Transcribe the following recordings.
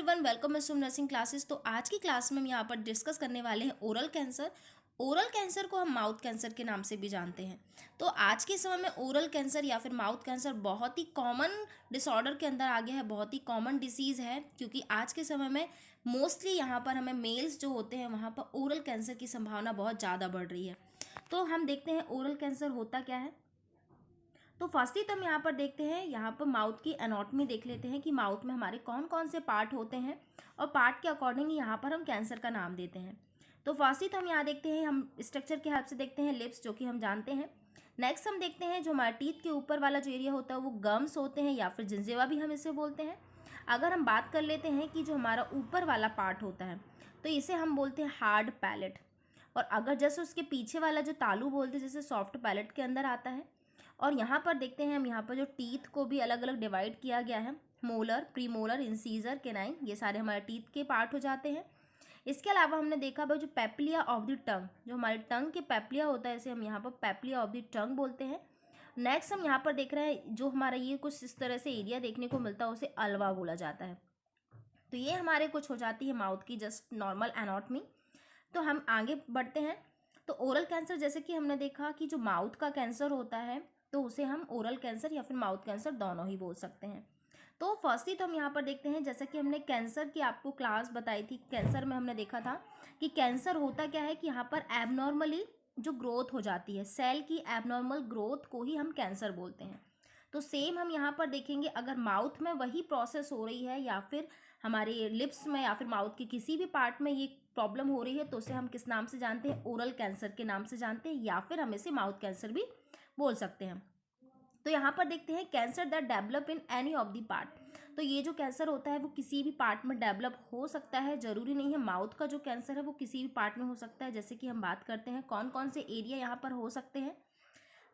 Everyone, welcome to nursing classes. तो आज की क्लास में हम यहाँ पर डिस्कस करने वाले हैं ओरल कैंसर। ओरल कैंसर को हम माउथ कैंसर के नाम से भी जानते हैं। तो आज के समय में ओरल कैंसर या फिर माउथ कैंसर बहुत ही कॉमन डिसऑर्डर के अंदर आ गया है, बहुत ही कॉमन डिसीज़ है, क्योंकि आज के समय में मोस्टली यहाँ पर हमें मेल्स जो होते हैं वहाँ पर ओरल कैंसर की संभावना बहुत ज़्यादा बढ़ रही है। तो हम देखते हैं ओरल कैंसर होता क्या है। तो फर्स्टली तो हम यहाँ पर देखते हैं, यहाँ पर माउथ की एनाटॉमी देख लेते हैं कि माउथ में हमारे कौन कौन से पार्ट होते हैं और पार्ट के अकॉर्डिंग यहाँ पर हम कैंसर का नाम देते हैं। तो फर्स्टली तो हम यहाँ देखते हैं, हम स्ट्रक्चर के हेल्प से देखते हैं लिप्स, जो कि हम जानते हैं। नेक्स्ट हम देखते हैं जो हमारे टीथ के ऊपर वाला जो एरिया होता है वो गम्स होते हैं या फिर जिंजेवा भी हम इसे बोलते हैं। अगर हम बात कर लेते हैं कि जो हमारा ऊपर वाला पार्ट होता है तो इसे हम बोलते हैं हार्ड पैलेट। और अगर जैसे उसके पीछे वाला जो तालू बोलते हैं जैसे सॉफ्ट पैलेट के अंदर आता है। और यहाँ पर देखते हैं हम, यहाँ पर जो टीथ को भी अलग अलग डिवाइड किया गया है, मोलर, प्रीमोलर, इंसीजर, केनाइन, ये सारे हमारे टीथ के पार्ट हो जाते हैं। इसके अलावा हमने देखा भाई जो पेप्लिया ऑफ द टंग, जो हमारे टंग के पेप्लिया होता है इसे हम यहाँ पर पेप्लिया ऑफ द टंग बोलते हैं। नेक्स्ट हम यहाँ पर देख रहे हैं जो हमारा ये कुछ इस तरह से एरिया देखने को मिलता है उसे अल्वा बोला जाता है। तो ये हमारे कुछ हो जाती है माउथ की जस्ट नॉर्मल एनाटॉमी। तो हम आगे बढ़ते हैं। तो ओरल कैंसर, जैसे कि हमने देखा कि जो माउथ का कैंसर होता है तो उसे हम ओरल कैंसर या फिर माउथ कैंसर दोनों ही बोल सकते हैं। तो फर्स्टली तो हम यहाँ पर देखते हैं, जैसा कि हमने कैंसर की आपको क्लास बताई थी, कैंसर में हमने देखा था कि कैंसर होता क्या है कि यहाँ पर एबनॉर्मली जो ग्रोथ हो जाती है, सेल की एबनॉर्मल ग्रोथ को ही हम कैंसर बोलते हैं। तो सेम हम यहाँ पर देखेंगे, अगर माउथ में वही प्रोसेस हो रही है या फिर हमारे लिप्स में या फिर माउथ के किसी भी पार्ट में ये प्रॉब्लम हो रही है तो उसे हम किस नाम से जानते हैं, ओरल कैंसर के नाम से जानते हैं, या फिर हम इसे माउथ कैंसर भी बोल सकते हैं। तो यहाँ पर देखते हैं cancer that develop in any of the part. तो ये जो कैंसर होता है वो किसी भी पार्ट में डेवलप हो सकता है, जरूरी नहीं है। माउथ का जो कैंसर है वो किसी भी पार्ट में हो सकता है। जैसे कि हम बात करते हैं कौन कौन से एरिया यहाँ पर हो सकते हैं,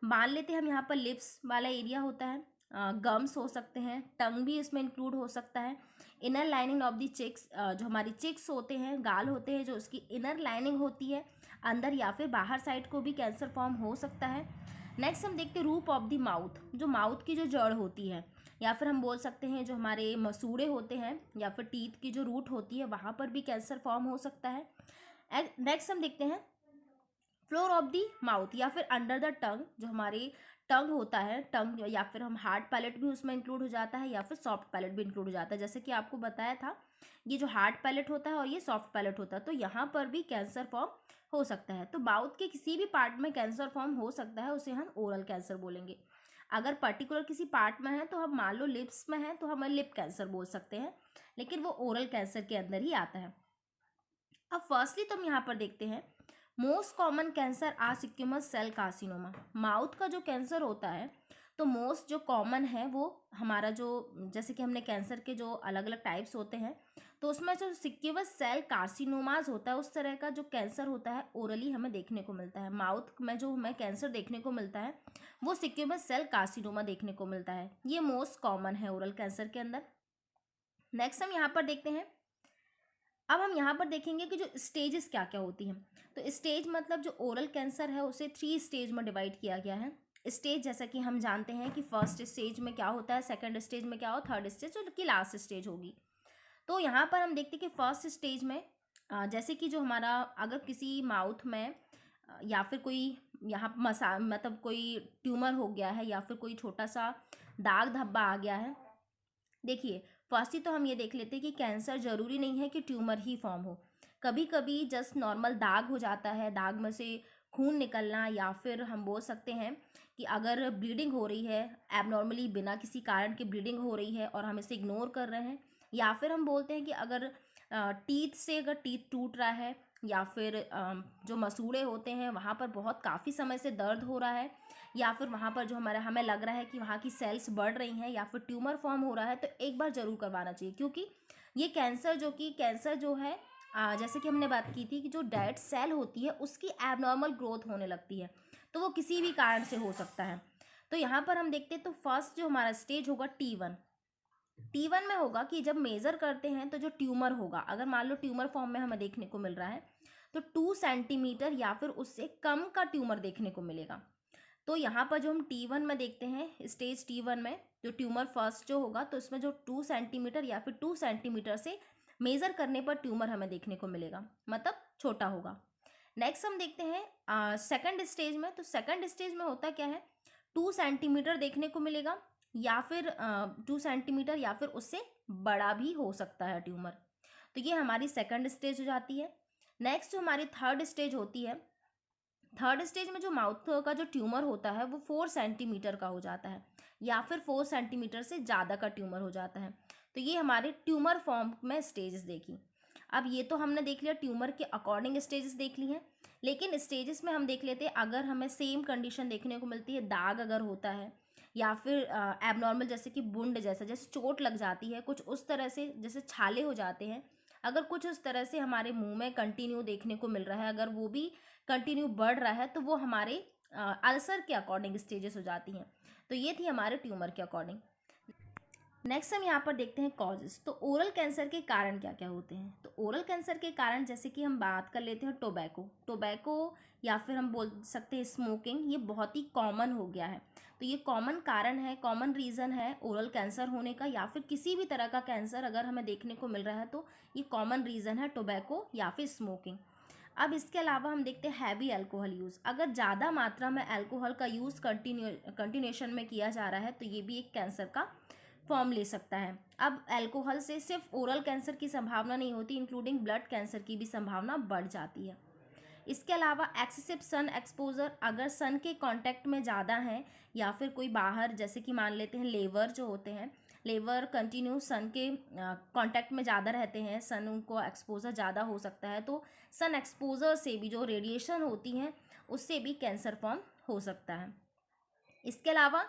मान लेते हैं हम यहाँ पर लिप्स वाला एरिया होता है, गम्स हो सकते हैं, टंग भी इसमें इंक्लूड हो सकता है, inner lining of the cheeks, जो हमारी चिक्स होते हैं, गाल होते हैं, जो उसकी इनर लाइनिंग होती है अंदर या फिर बाहर साइड को भी कैंसर फॉर्म हो सकता है। नेक्स्ट हम देखते हैं रूप ऑफ द माउथ, जो माउथ की जो जड़ होती है, या फिर हम बोल सकते हैं जो हमारे मसूड़े होते हैं या फिर टीथ की जो रूट होती है वहाँ पर भी कैंसर फॉर्म हो सकता है। नेक्स्ट हम देखते हैं फ्लोर ऑफ दी माउथ या फिर अंडर द टंग, जो हमारे टंग होता है, टंग या फिर हम हार्ड पैलेट भी उसमें इंक्लूड हो जाता है या फिर सॉफ्ट पैलेट भी इंक्लूड हो जाता है। जैसे कि आपको बताया था ये जो हार्ड पैलेट होता है और ये सॉफ्ट पैलेट होता है, तो यहाँ पर भी कैंसर फॉर्म हो सकता है। तो माउथ के किसी भी पार्ट में कैंसर फॉर्म हो सकता है, उसे हम ओरल कैंसर बोलेंगे। अगर पर्टिकुलर किसी पार्ट में है तो हम मान लो लिप्स में है तो हम लिप कैंसर बोल सकते हैं, लेकिन वो ओरल कैंसर के अंदर ही आता है। अब फर्स्टली तो हम यहाँ पर देखते हैं most common cancer are squamous cell carcinoma. Mouth का जो कैंसर होता है तो मोस्ट जो कॉमन है वो हमारा जो, जैसे कि हमने कैंसर के जो अलग अलग टाइप्स होते हैं तो उसमें जो स्क्विमस सेल कार्सिनोमाज होता है उस तरह का जो कैंसर होता है ओरली हमें देखने को मिलता है। माउथ में जो हमें कैंसर देखने को मिलता है वो स्क्विमस सेल कार्सिनोमा देखने को मिलता है, ये मोस्ट कॉमन है ओरल कैंसर के अंदर। नेक्स्ट हम यहाँ पर देखते हैं, अब हम यहाँ पर देखेंगे कि जो स्टेजेस क्या क्या होती हैं। तो स्टेज मतलब जो ओरल कैंसर है उसे 3 स्टेज में डिवाइड किया गया है। स्टेज जैसा कि हम जानते हैं कि फर्स्ट स्टेज में क्या होता है, सेकंड स्टेज में क्या हो, थर्ड स्टेज जो कि लास्ट स्टेज होगी। तो यहाँ पर हम देखते हैं कि फर्स्ट स्टेज में जैसे कि जो हमारा अगर किसी माउथ में या फिर कोई यहाँ मतलब कोई ट्यूमर हो गया है या फिर कोई छोटा सा दाग धब्बा आ गया है। देखिए फर्स्ट ही तो हम ये देख लेते हैं कि कैंसर जरूरी नहीं है कि ट्यूमर ही फॉर्म हो, कभी कभी जस्ट नॉर्मल दाग हो जाता है, दाग में से खून निकलना, या फिर हम बोल सकते हैं कि अगर ब्लीडिंग हो रही है एबनॉर्मली, बिना किसी कारण के ब्लीडिंग हो रही है और हम इसे इग्नोर कर रहे हैं, या फिर हम बोलते हैं कि अगर टीथ से अगर टीथ टूट रहा है या फिर जो मसूड़े होते हैं वहाँ पर बहुत काफ़ी समय से दर्द हो रहा है, या फिर वहाँ पर जो हमें लग रहा है कि वहाँ की सेल्स बढ़ रही हैं या फिर ट्यूमर फॉर्म हो रहा है, तो एक बार ज़रूर करवाना चाहिए। क्योंकि ये कैंसर जो है जैसे कि हमने बात की थी कि जो डेड सेल होती है उसकी एबनॉर्मल ग्रोथ होने लगती है, तो वो किसी भी कारण से हो सकता है। तो यहाँ पर हम देखते हैं तो फर्स्ट जो हमारा स्टेज होगा T1 में होगा कि जब मेज़र करते हैं तो जो ट्यूमर होगा, अगर मान लो ट्यूमर फॉर्म में हमें देखने को मिल रहा है तो 2 सेंटीमीटर या फिर उससे कम का ट्यूमर देखने को मिलेगा। तो यहाँ पर जो हम T1 में देखते हैं, स्टेज T1 में जो ट्यूमर फर्स्ट जो होगा तो इसमें जो 2 सेंटीमीटर या फिर 2 सेंटीमीटर से मेज़र करने पर ट्यूमर हमें देखने को मिलेगा, मतलब छोटा होगा। नेक्स्ट हम देखते हैं सेकंड स्टेज में। तो सेकंड स्टेज में होता क्या है, 2 सेंटीमीटर देखने को मिलेगा या फिर 2 सेंटीमीटर या फिर उससे बड़ा भी हो सकता है ट्यूमर। तो ये हमारी सेकंड स्टेज हो जाती है। नेक्स्ट जो हमारी थर्ड स्टेज होती है, थर्ड स्टेज में जो माउथ का जो ट्यूमर होता है वो 4 सेंटीमीटर का हो जाता है या फिर 4 सेंटीमीटर से ज़्यादा का ट्यूमर हो जाता है। तो ये हमारे ट्यूमर फॉर्म में स्टेजेस देखी। अब ये तो हमने देख लिया ट्यूमर के अकॉर्डिंग स्टेजेस देख ली हैं, लेकिन स्टेजेस में हम देख लेते हैं अगर हमें सेम कंडीशन देखने को मिलती है, दाग अगर होता है या फिर एबनॉर्मल जैसे कि बुंड जैसा, जैसे चोट लग जाती है कुछ उस तरह से, जैसे छाले हो जाते हैं, अगर कुछ उस तरह से हमारे मुंह में कंटिन्यू देखने को मिल रहा है, अगर वो भी कंटिन्यू बढ़ रहा है, तो वो हमारे अल्सर के अकॉर्डिंग स्टेजेस हो जाती हैं। तो ये थी हमारे ट्यूमर के अकॉर्डिंग। नेक्स्ट हम यहाँ पर देखते हैं कॉजेस। तो ओरल कैंसर के कारण क्या क्या होते हैं। तो ओरल कैंसर के कारण जैसे कि हम बात कर लेते हैं टोबैको या फिर हम बोल सकते हैं स्मोकिंग, ये बहुत ही कॉमन हो गया है। तो ये कॉमन कारण है, कॉमन रीज़न है ओरल कैंसर होने का, या फिर किसी भी तरह का कैंसर अगर हमें देखने को मिल रहा है तो ये कॉमन रीज़न है टोबैको या फिर स्मोकिंग। अब इसके अलावा हम देखते हैं हैवी अल्कोहल यूज़। अगर ज़्यादा मात्रा में अल्कोहल का यूज़ कंटिन्यूएशन में किया जा रहा है तो ये भी एक कैंसर का फॉर्म ले सकता है। अब अल्कोहल से सिर्फ ओरल कैंसर की संभावना नहीं होती, इंक्लूडिंग ब्लड कैंसर की भी संभावना बढ़ जाती है। इसके अलावा एक्सेसिव सन एक्सपोजर, अगर सन के कांटेक्ट में ज़्यादा हैं या फिर कोई बाहर जैसे कि मान लेते हैं लेबर जो होते हैं, लेबर कंटिन्यू सन के कांटेक्ट में ज़्यादा रहते हैं, सन उनको एक्सपोजर ज़्यादा हो सकता है, तो सन एक्सपोजर से भी जो रेडिएशन होती हैं उससे भी कैंसर फॉर्म हो सकता है। इसके अलावा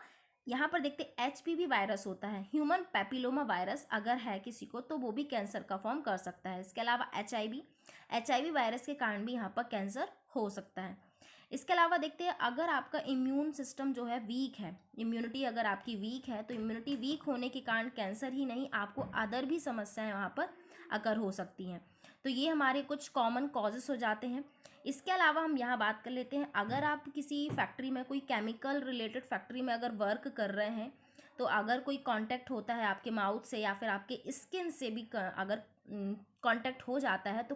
यहाँ पर देखते HPV वायरस होता है, ह्यूमन पैपिलोमा वायरस अगर है किसी को तो वो भी कैंसर का फॉर्म कर सकता है। इसके अलावा HIV वायरस के कारण भी यहाँ पर कैंसर हो सकता है। इसके अलावा देखते हैं अगर आपका इम्यून सिस्टम जो है वीक है, इम्यूनिटी अगर आपकी वीक है, तो इम्यूनिटी वीक होने के कारण कैंसर ही नहीं आपको अदर भी समस्याएं वहाँ पर अकर हो सकती हैं। तो ये हमारे कुछ कॉमन कॉजेस हो जाते हैं। इसके अलावा हम यहाँ बात कर लेते हैं अगर आप किसी फैक्ट्री में, कोई केमिकल रिलेटेड फैक्ट्री में अगर वर्क कर रहे हैं, तो अगर कोई कांटेक्ट होता है आपके माउथ से या फिर आपके स्किन से भी अगर कांटेक्ट हो जाता है तो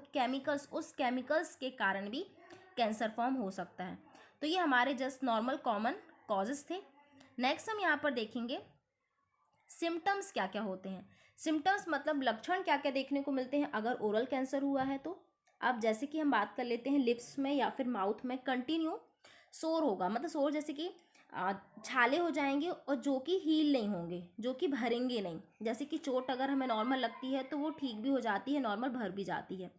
उस केमिकल्स के कारण भी कैंसर फॉर्म हो सकता है। तो ये हमारे जस्ट नॉर्मल कॉमन कॉजेस थे। नेक्स्ट हम यहाँ पर देखेंगे सिम्टम्स क्या क्या होते हैं। सिम्टम्स मतलब लक्षण क्या क्या देखने को मिलते हैं अगर ओरल कैंसर हुआ है तो। अब जैसे कि हम बात कर लेते हैं लिप्स में या फिर माउथ में कंटिन्यू सोर होगा, मतलब सोर जैसे कि छाले हो जाएंगे और जो कि हील नहीं होंगे, जो कि भरेंगे नहीं। जैसे कि चोट अगर हमें नॉर्मल लगती है तो वो ठीक भी हो जाती है, नॉर्मल भर भी जाती है,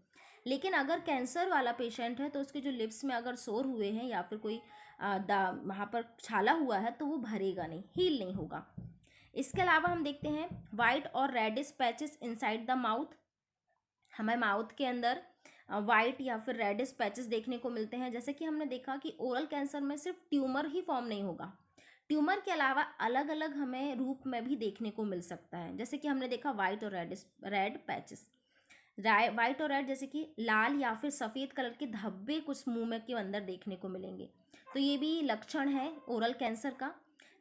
लेकिन अगर कैंसर वाला पेशेंट है तो उसके जो लिप्स में अगर सोर हुए हैं या फिर कोई वहाँ पर छाला हुआ है तो वो भरेगा नहीं, हील नहीं होगा। इसके अलावा हम देखते हैं वाइट और reddish patches inside the mouth. हमें माउथ के अंदर वाइट या फिर रेडिश पैचेस देखने को मिलते हैं। जैसे कि हमने देखा कि ओरल कैंसर में सिर्फ ट्यूमर ही फॉर्म नहीं होगा, ट्यूमर के अलावा अलग अलग हमें रूप में भी देखने को मिल सकता है। जैसे कि हमने देखा वाइट और रेड पैचेस, वाइट और रेड जैसे कि लाल या फिर सफ़ेद कलर के धब्बे कुछ मुंह में के अंदर देखने को मिलेंगे, तो ये भी लक्षण है ओरल कैंसर का।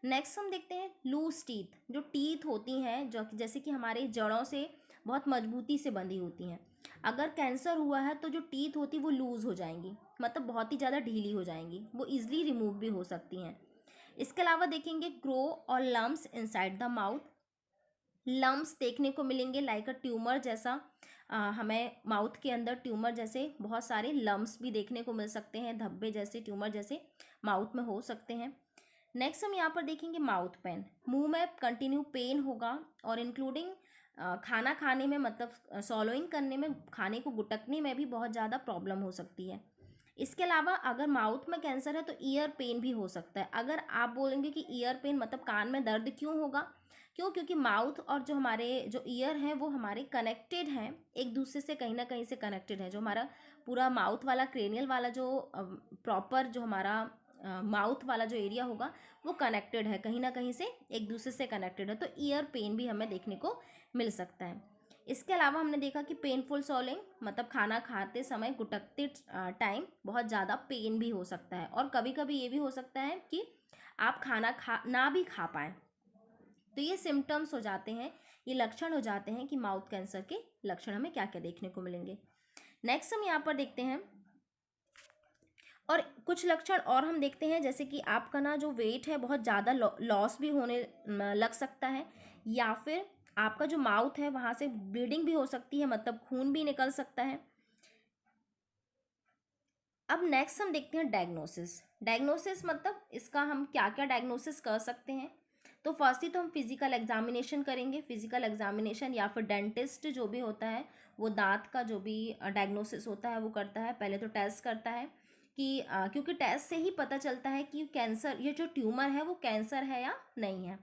नेक्स्ट हम देखते हैं लूज टीथ। जो टीथ होती हैं जो जैसे कि हमारे जड़ों से बहुत मजबूती से बंधी होती हैं, अगर कैंसर हुआ है तो जो टीथ होती वो लूज़ हो जाएंगी, मतलब बहुत ही ज़्यादा ढीली हो जाएंगी, वो ईजिली रिमूव भी हो सकती हैं। इसके अलावा देखेंगे ग्रो और lumps inside the mouth. Lumps देखने को मिलेंगे लाइक अ ट्यूमर जैसा, हमें माउथ के अंदर ट्यूमर जैसे बहुत सारे लम्स भी देखने को मिल सकते हैं, धब्बे जैसे ट्यूमर जैसे माउथ में हो सकते हैं। नेक्स्ट हम यहाँ पर देखेंगे माउथ पेन, मुंह में कंटिन्यू पेन होगा और इंक्लूडिंग खाना खाने में, मतलब सॉलोइंग करने में, खाने को गुटकने में भी बहुत ज़्यादा प्रॉब्लम हो सकती है। इसके अलावा अगर माउथ में कैंसर है तो ईयर पेन भी हो सकता है। अगर आप बोलेंगे कि ईयर पेन मतलब कान में दर्द क्यों होगा, क्योंकि माउथ और जो हमारे जो ईयर हैं वो हमारे कनेक्टेड हैं, एक दूसरे से कहीं ना कहीं से कनेक्टेड है। जो हमारा पूरा माउथ वाला क्रेनियल वाला जो प्रॉपर जो हमारा माउथ वाला जो एरिया होगा वो कनेक्टेड है, कहीं ना कहीं से एक दूसरे से कनेक्टेड है, तो ईयर पेन भी हमें देखने को मिल सकता है। इसके अलावा हमने देखा कि पेनफुल सॉलिंग मतलब खाना खाते समय गुटकते टाइम बहुत ज़्यादा पेन भी हो सकता है, और कभी कभी ये भी हो सकता है कि आप खाना ना भी खा पाएँ। तो ये सिम्टम्स हो जाते हैं ये लक्षण हो जाते हैं कि माउथ कैंसर के लक्षण हमें क्या क्या देखने को मिलेंगे। नेक्स्ट हम यहाँ पर देखते हैं और कुछ लक्षण और हम देखते हैं, जैसे कि आपका ना जो वेट है बहुत ज़्यादा लॉस भी होने लग सकता है, या फिर आपका जो माउथ है वहाँ से ब्लीडिंग भी हो सकती है, मतलब खून भी निकल सकता है। अब नेक्स्ट हम देखते हैं डायग्नोसिस। डायग्नोसिस मतलब इसका हम क्या क्या डायग्नोसिस कर सकते हैं। तो फर्स्ट ही तो हम फिजिकल एग्जामिनेशन करेंगे। फिजिकल एग्जामिनेशन या फिर डेंटिस्ट जो भी होता है वो दांत का जो भी डायग्नोसिस होता है वो करता है। पहले तो टेस्ट करता है कि क्योंकि टेस्ट से ही पता चलता है कि कैंसर, ये जो ट्यूमर है वो कैंसर है या नहीं है।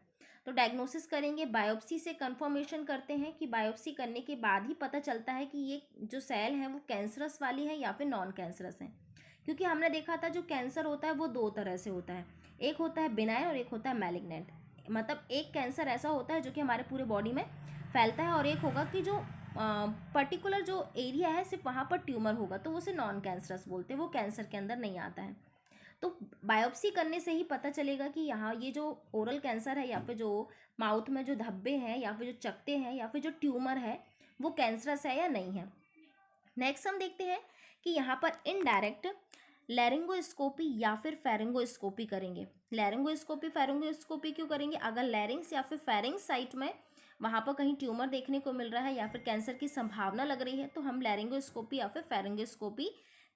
तो डायग्नोसिस करेंगे, बायोप्सी से कंफर्मेशन करते हैं कि बायोप्सी करने के बाद ही पता चलता है कि ये जो सेल है वो कैंसरस वाली है या फिर नॉन कैंसरस है। क्योंकि हमने देखा था जो कैंसर होता है वो दो तरह से होता है, एक होता है बिनाइन और एक होता है मैलिग्नेंट। मतलब एक कैंसर ऐसा होता है जो कि हमारे पूरे बॉडी में फैलता है, और एक होगा कि जो पर्टिकुलर जो एरिया है सिर्फ वहाँ पर ट्यूमर होगा, तो वो उसे नॉन कैंसरस बोलते हैं, वो कैंसर के अंदर नहीं आता है। तो बायोप्सी करने से ही पता चलेगा कि यहाँ ये जो ओरल कैंसर है या फिर जो माउथ में जो धब्बे हैं या फिर जो चकते हैं या फिर जो ट्यूमर है वो कैंसरस है या नहीं है। नेक्स्ट हम देखते हैं कि यहाँ पर इनडायरेक्ट लैरिंगोस्कोपी या फिर फेरिंगोस्कोपी करेंगे। लैरिंगोस्कोपी फेरिंगोस्कोपी क्यों करेंगे? अगर लैरिंग्स या फिर फेरिंग्स साइट में वहाँ पर कहीं ट्यूमर देखने को मिल रहा है या फिर कैंसर की संभावना लग रही है तो हम लैरिंगोस्कोपी या फिर फेरिंगोस्कोपी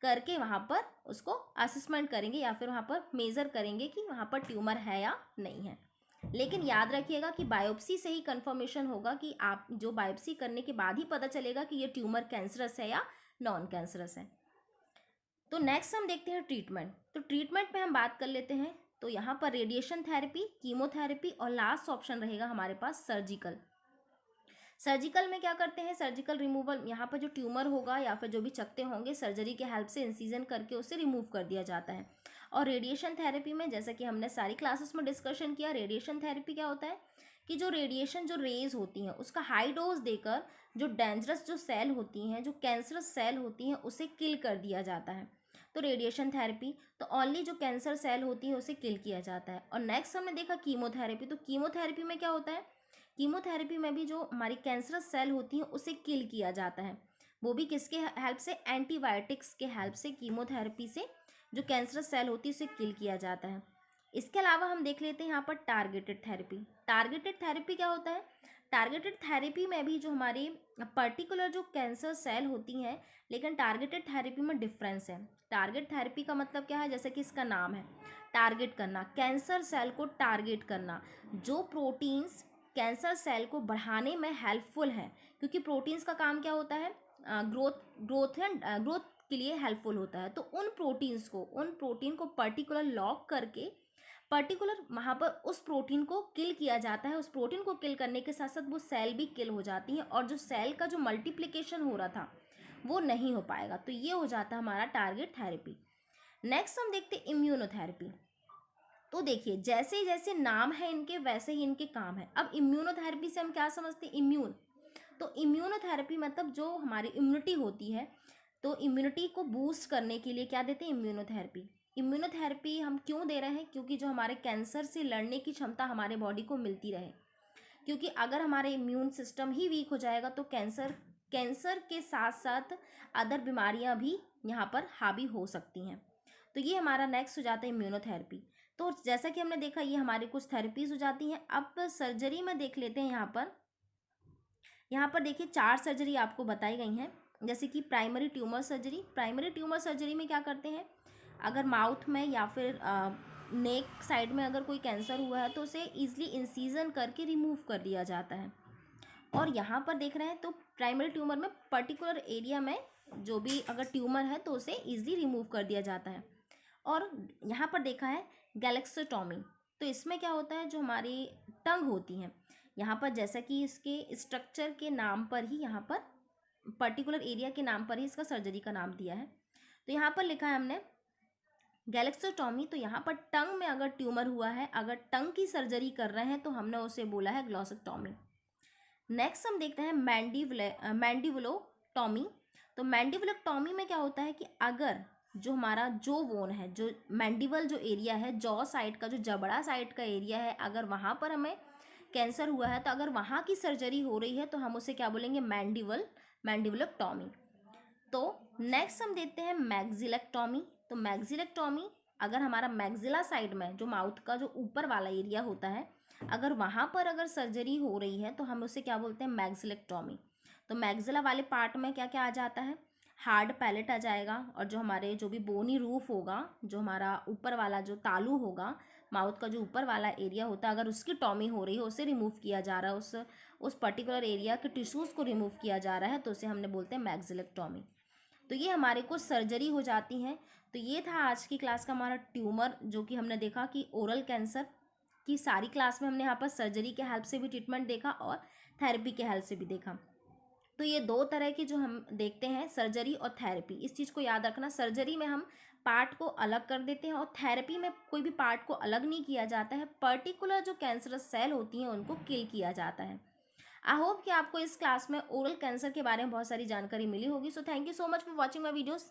करके वहाँ पर उसको असेसमेंट करेंगे या फिर वहाँ पर मेज़र करेंगे कि वहाँ पर ट्यूमर है या नहीं है। लेकिन याद रखिएगा कि बायोप्सी से ही कंफर्मेशन होगा कि आप जो बायोप्सी करने के बाद ही पता चलेगा कि ये ट्यूमर कैंसरस है या नॉन कैंसरस है। तो नेक्स्ट हम देखते हैं ट्रीटमेंट। तो ट्रीटमेंट पे हम बात कर लेते हैं। तो यहाँ पर रेडिएशन थेरेपी, कीमोथेरेपी और लास्ट ऑप्शन रहेगा हमारे पास सर्जिकल। सर्जिकल में क्या करते हैं? सर्जिकल रिमूवल, यहाँ पर जो ट्यूमर होगा या फिर जो भी चकते होंगे सर्जरी के हेल्प से इंसीजन करके उसे रिमूव कर दिया जाता है। और रेडिएशन थेरेपी में जैसा कि हमने सारी क्लासेस में डिस्कशन किया, रेडिएशन थेरेपी क्या होता है कि जो रेडिएशन जो रेज होती हैं उसका हाई डोज देकर जो डेंजरस जो सेल होती हैं, जो कैंसरस सेल होती हैं उसे किल कर दिया जाता है। तो रेडिएशन थेरेपी तो ओनली जो कैंसर सेल होती है उसे किल किया जाता है। और नेक्स्ट हमने देखा कीमोथेरेपी। तो कीमोथेरेपी में क्या होता है? कीमोथेरेपी में भी जो हमारी कैंसरस सेल होती हैं उसे किल किया जाता है, वो भी किसके हेल्प से? एंटीबायोटिक्स के हेल्प से कीमोथेरेपी से जो कैंसरस सेल होती है उसे किल किया जाता है। इसके अलावा हम देख लेते हैं यहाँ पर टारगेटेड थेरेपी। टारगेटेड थेरेपी क्या होता है? टारगेटेड थेरेपी में भी जो हमारी पर्टिकुलर जो कैंसर सेल होती हैं, लेकिन टारगेटेड थेरेपी में डिफरेंस है। टारगेट थेरेपी का मतलब क्या है? जैसे कि इसका नाम है टारगेट करना, कैंसर सेल को टारगेट करना, जो प्रोटीन्स कैंसर सेल को बढ़ाने में हेल्पफुल है, क्योंकि प्रोटीन्स का काम क्या होता है? ग्रोथ के लिए हेल्पफुल होता है। तो उन प्रोटीन को पर्टिकुलर लॉक करके पर्टिकुलर वहाँ पर उस प्रोटीन को किल किया जाता है। उस प्रोटीन को किल करने के साथ साथ वो सेल भी किल हो जाती हैं और जो सेल का जो मल्टीप्लिकेशन हो रहा था वो नहीं हो पाएगा। तो ये हो जाता है हमारा टारगेट थेरेपी। नेक्स्ट हम देखते हैं इम्यूनोथेरेपी। तो देखिए जैसे जैसे नाम है इनके वैसे ही इनके काम है। अब इम्यूनोथेरेपी से हम क्या समझते हैं? इम्यून। तो इम्यूनोथेरेपी मतलब जो हमारी इम्यूनिटी होती है, तो इम्यूनिटी को बूस्ट करने के लिए क्या देते हैं? इम्यूनोथेरेपी। इम्यूनोथेरेपी हम क्यों दे रहे हैं? क्योंकि जो हमारे कैंसर से लड़ने की क्षमता हमारे बॉडी को मिलती रहे। क्योंकि अगर हमारे इम्यून सिस्टम ही वीक हो जाएगा तो कैंसर के साथ साथ अदर बीमारियां भी यहाँ पर हावी हो सकती हैं। तो ये हमारा नेक्स्ट हो जाता है इम्यूनोथेरेपी। तो जैसा कि हमने देखा ये हमारी कुछ थेरेपीज हो जाती हैं। अब सर्जरी में देख लेते हैं। यहाँ पर देखिए 4 सर्जरी आपको बताई गई हैं। जैसे कि primary tumour surgery. Primary tumour surgery में क्या करते हैं? अगर माउथ में या फिर नेक साइड में अगर कोई कैंसर हुआ है तो उसे ईजिली इंसीजन करके रिमूव कर दिया जाता है। और यहाँ पर देख रहे हैं तो प्राइमरी ट्यूमर में पर्टिकुलर एरिया में जो भी अगर ट्यूमर है तो उसे ईजिली रिमूव कर दिया जाता है। और यहाँ पर देखा है गैलेक्सोटॉमी। तो इसमें क्या होता है? जो हमारी टंग होती हैं, यहाँ पर जैसा कि इसके स्ट्रक्चर के नाम पर ही यहाँ पर पर्टिकुलर एरिया के नाम पर ही इसका सर्जरी का नाम दिया है। तो यहाँ पर लिखा है हमने गैलेक्सोटॉमी। तो यहाँ पर टंग में अगर ट्यूमर हुआ है, अगर टंग की सर्जरी कर रहे हैं तो हमने उसे बोला है ग्लॉसोटॉमी। नेक्स्ट हम देखते हैं मैंडिबुलोटॉमी। तो मैंडिबुलोटॉमी में क्या होता है कि अगर जो हमारा जो बोन है, जो मैंडिबल जो एरिया है, जॉ साइड का जो जबड़ा साइड का एरिया है, अगर वहाँ पर हमें कैंसर हुआ है, तो अगर वहाँ की सर्जरी हो रही है तो हम उसे क्या बोलेंगे, मैंडिबुलेक्टॉमी। तो नेक्स्ट हम देखते हैं मैक्सिलेक्टॉमी। तो मैक्सिलेक्टॉमी, अगर हमारा मैक्सिला साइड में जो माउथ का जो ऊपर वाला एरिया होता है, अगर वहाँ पर अगर सर्जरी हो रही है तो हम उसे क्या बोलते हैं, मैक्सिलेक्टॉमी। तो मैक्सिला वाले पार्ट में क्या क्या आ जाता है, हार्ड पैलेट आ जाएगा, और जो हमारे जो भी बोनी रूफ होगा, जो हमारा ऊपर वाला जो तालू होगा, माउथ का जो ऊपर वाला एरिया होता है, अगर उसकी टॉमी हो रही है, उसे रिमूव किया जा रहा है, उस पर्टिकुलर एरिया के टिश्यूज़ को रिमूव किया जा रहा है, तो उसे हमने बोलते हैं मैक्सिलेक्टॉमी। तो ये हमारे को सर्जरी हो जाती हैं। तो ये था आज की क्लास का हमारा ट्यूमर, जो कि हमने देखा कि ओरल कैंसर की सारी क्लास में हमने यहाँ पर सर्जरी के हेल्प से भी ट्रीटमेंट देखा और थेरेपी के हेल्प से भी देखा। तो ये दो तरह की जो हम देखते हैं, सर्जरी और थेरेपी, इस चीज़ को याद रखना। सर्जरी में हम पार्ट को अलग कर देते हैं और थेरेपी में कोई भी पार्ट को अलग नहीं किया जाता है, पर्टिकुलर जो कैंसरस सेल होती हैं उनको किल किया जाता है। आई होप कि आपको इस क्लास में ओरल कैंसर के बारे में बहुत सारी जानकारी मिली होगी। So thank you so much for watching my videos.